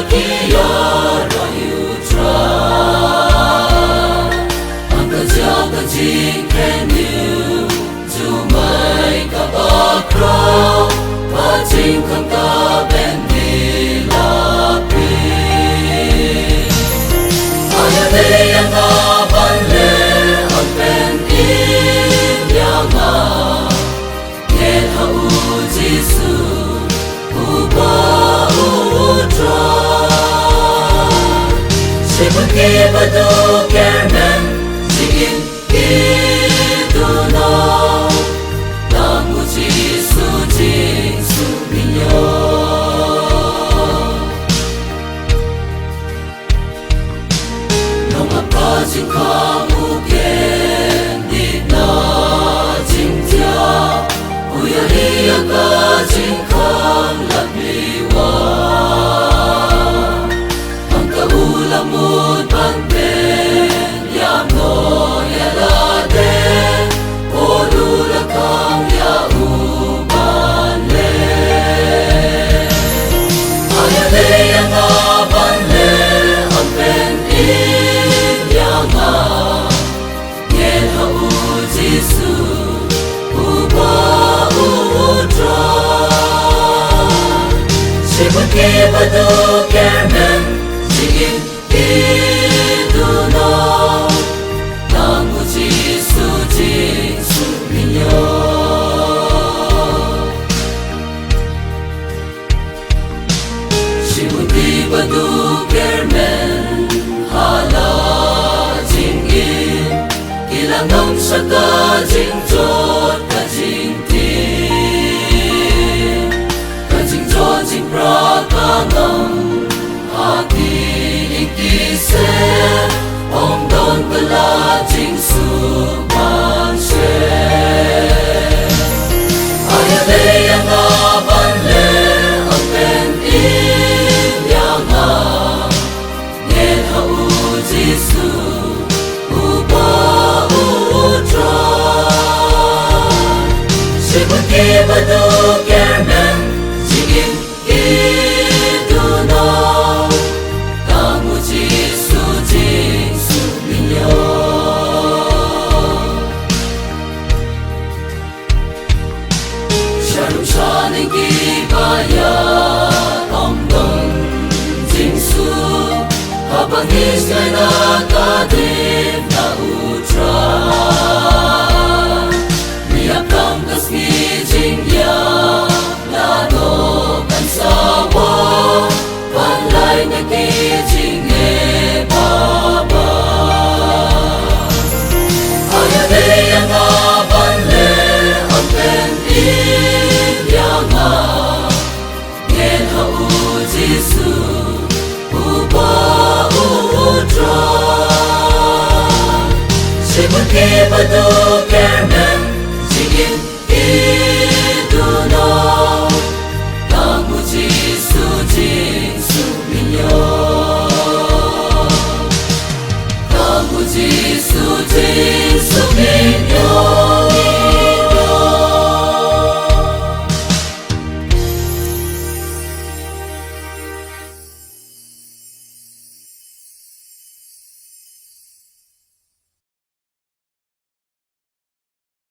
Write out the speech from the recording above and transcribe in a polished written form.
kia ra yêu tra ang ka ja ka jing khen you dù mai ka ba crow ba jing khang ka ben đi la pi aya de yang ga ban le on ben in yang ga nghe hậu Giêsu u ba u tra se mun ke ba do kermen singin ke do no na mu Giêsu jing su minyo no ma pa jing ka mu ke ni na jing tia u ya hi ka jing khang lap li wa ang ka ulam mut ban ben yam no ya la de o lu la kang ya u ban le aya le ya nga ban le ang ben in ya nga nghe hậu Giêsu u ba u tra se mun ke ba do kermen singin ke do no na mu Giêsu jing su minyo se mun ke ba do kermen hala jing in ilang nong sa ka jing jot ka jing jing pra ka ngam hati iki se ong don bala jing su man se aya le yang a ban le ang ben in yang a nghe hậu Giêsu u ba u tra se mun ke ba do kermen singin ke do no na mu Giêsu jing su minyo shalom shaning ki ba ya ong dong jing su habang is na ka din